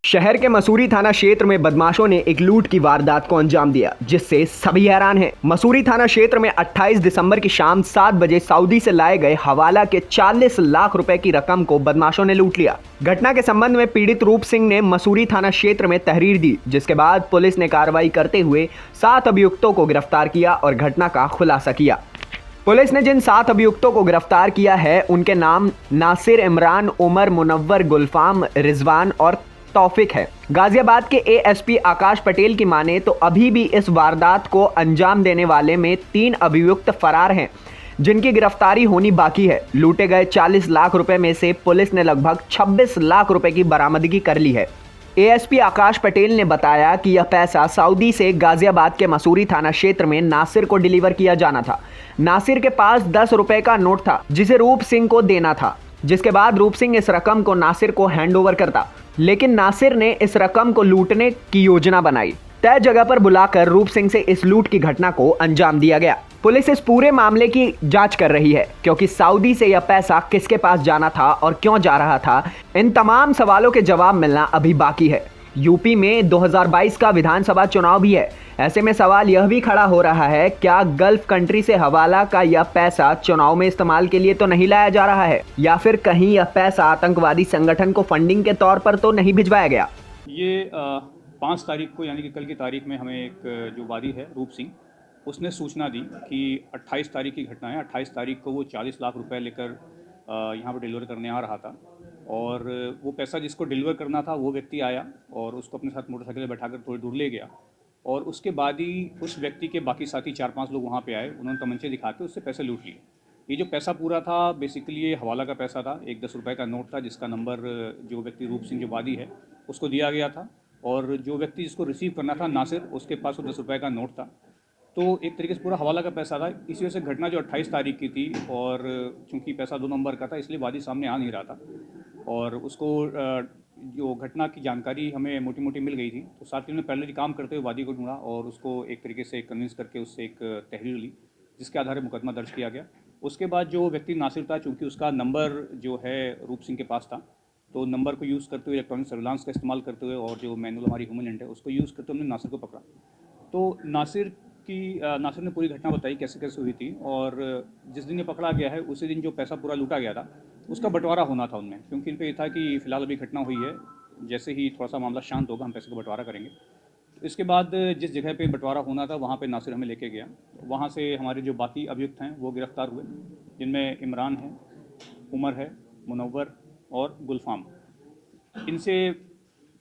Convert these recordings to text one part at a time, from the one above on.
शहर के मसूरी थाना क्षेत्र में बदमाशों ने एक लूट की वारदात को अंजाम दिया, जिससे सभी हैरान हैं। मसूरी थाना क्षेत्र में 28 दिसंबर की शाम 7 बजे सऊदी से लाए गए हवाला के 40 लाख रुपए की रकम को बदमाशों ने लूट लिया। घटना के संबंध में पीड़ित रूप सिंह ने मसूरी थाना क्षेत्र में तहरीर दी, जिसके बाद पुलिस ने कार्रवाई करते हुए 7 अभियुक्तों को गिरफ्तार किया और घटना का खुलासा किया। पुलिस ने जिन 7 अभियुक्तों को गिरफ्तार किया है, उनके नाम नासिर, इमरान, उमर, मुनव्वर, गुलफाम, रिजवान और तौफिक है। गाजियाबाद के एएसपी आकाश पटेल की माने तो अभी भी इस वारदात को अंजाम देने वाले में 3 अभियुक्त फरार हैं, जिनकी गिरफ्तारी होनी बाकी है। लूटे गए 40 लाख रुपए में से पुलिस ने लगभग 26 लाख रुपए की बरामदगी कर ली है। एएसपी आकाश पटेल ने बताया कि यह पैसा सऊदी से गाजियाबाद के मसूरी थाना क्षेत्र में नासिर को डिलीवर किया जाना था। नासिर के पास 10 रुपए का नोट था, जिसे रूप सिंह को देना था, जिसके बाद रूप सिंह इस रकम को नासिर को हैंडओवर करता, लेकिन नासिर ने इस रकम को लूटने की योजना बनाई। तय जगह पर बुलाकर रूप सिंह से इस लूट की घटना को अंजाम दिया गया। पुलिस इस पूरे मामले की जांच कर रही है, क्योंकि सऊदी से यह पैसा किसके पास जाना था और क्यों जा रहा था, इन तमाम सवालों के जवाब मिलना अभी बाकी है। यूपी में 2022 का विधानसभा चुनाव भी है। ऐसे में सवाल यह भी खड़ा हो रहा है, क्या गल्फ कंट्री से हवाला का यह पैसा चुनाव में इस्तेमाल के लिए तो नहीं लाया जा रहा है, या फिर कहीं यह पैसा आतंकवादी संगठन को फंडिंग के तौर पर तो नहीं भिजवाया गया। ये 5 तारीख को यानी कि कल की तारीख में हमें एक जो वादी है रूप सिंह, उसने सूचना दी कि 28 तारीख की घटना है। 28 तारीख को वो 40 लाख रुपए लेकर यहाँ पर डिलीवर करने आ रहा था, और वो पैसा जिसको डिलीवर करना था वो व्यक्ति आया और उसको अपने साथ मोटरसाइकिल में बैठाकर थोड़ी दूर ले गया, और उसके बाद ही उस व्यक्ति के बाकी साथी 4-5 लोग वहाँ पे आए। उन्होंने तमंचे दिखा के उससे पैसे लूट लिए। ये जो पैसा पूरा था बेसिकली ये हवाला का पैसा था। एक 10 रुपये का नोट था, जिसका नंबर जो व्यक्ति रूप सिंह जो वादी है उसको दिया गया था, और जो व्यक्ति जिसको रिसीव करना था नासिर, उसके पास वो 10 रुपये का नोट था। तो एक तरीके से पूरा हवाला का पैसा था। इसी वजह से घटना जो 28 तारीख की थी, और चूंकि पैसा 2 नंबर का था, इसलिए वादी सामने आ नहीं रहा था, और उसको जो घटना की जानकारी हमें मोटी मोटी मिल गई थी। तो साथियों ने पहले ही काम करते हुए वादी को ढूंढा और उसको एक तरीके से कन्विंस करके उससे एक तहरीर ली, जिसके आधार पर मुकदमा दर्ज किया गया। उसके बाद जो व्यक्ति नासिर था, चूँकि उसका नंबर जो है रूप सिंह के पास था, तो नंबर को यूज़ करते हुए, इलेक्ट्रॉनिक सर्विलांस का इस्तेमाल करते हुए, और जो मैनुअल हमारी ह्यूमन एंड है उसको यूज़ करते हुए हमने नासिर को पकड़ा। तो नासिर ने पूरी घटना बताई कैसे कैसे हुई थी, और जिस दिन ये पकड़ा गया है उसी दिन जो पैसा पूरा लूटा गया था उसका बंटवारा होना था उनमें, क्योंकि इन पे ये था कि फ़िलहाल अभी घटना हुई है, जैसे ही थोड़ा सा मामला शांत होगा हम पैसे का बंटवारा करेंगे। इसके बाद जिस जगह पे बंटवारा होना था वहाँ पे नासिर हमें लेके गया। वहाँ से हमारे जो बाकी अभियुक्त हैं वो गिरफ्तार हुए, जिनमें इमरान है, उमर है, मुनव्वर और गुलफाम। इनसे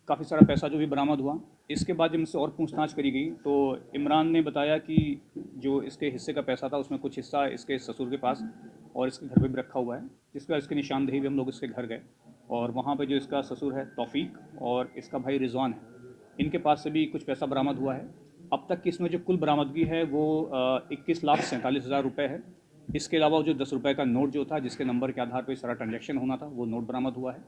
काफ़ी सारा पैसा जो भी बरामद हुआ। इसके बाद जब मुझसे और पूछताछ करी गई तो इमरान ने बताया कि जो इसके हिस्से का पैसा था उसमें कुछ हिस्सा इसके ससुर के पास और इसके घर पे भी रखा हुआ है, जिसका इसकी निशानदेही भी हम लोग इसके घर गए, और वहाँ पे जो इसका ससुर है तौफीक और इसका भाई रिजवान है, इनके पास से भी कुछ पैसा बरामद हुआ है। अब तक की इसमें जो कुल बरामदगी है वो 21,47,000 रुपये है। इसके अलावा जो 10 रुपये का नोट जो था, जिसके नंबर के आधार पर सारा ट्रांजैक्शन होना था, वो नोट बरामद हुआ है।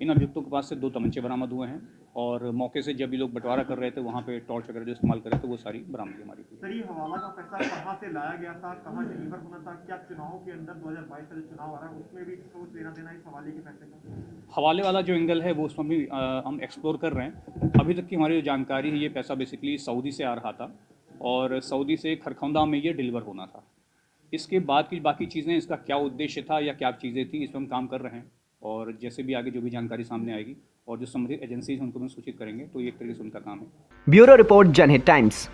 इन अभियुक्तों के पास से 2 तमंचे बरामद हुए हैं, और मौके से जब भी लोग बंटवारा कर रहे थे वहाँ पे टॉर्च वगैरह जो इस्तेमाल कर रहे थे वो सारी बरामदगी हमारी थी। सर, ये हवाला का पैसा कहाँ से लाया गया था, कहाँ डिलीवर होना था, क्या चुनाव के अंदर 2022 का जो चुनाव आ रहा है उसमें भी कुछ लेना देना इस हवाले के पैसे का? हवाले वाला जो एंगल है वो उसमें भी हम एक्सप्लोर कर रहे हैं। अभी तक की हमारी जो जानकारी है, ये पैसा बेसिकली सऊदी से आ रहा था, और सऊदी से खरखौंदा में ये डिलीवर होना था। इसके बाद की बाकी चीज़ें, इसका क्या उद्देश्य था या क्या चीज़ें थी, इस पर हम काम कर रहे हैं, और जैसे भी आगे जो भी जानकारी सामने आएगी और जो संबंधित एजेंसीज हैं उनको हम सूचित करेंगे, तो ये एक तरीके से उनका काम है। ब्यूरो रिपोर्ट, जनहित टाइम्स।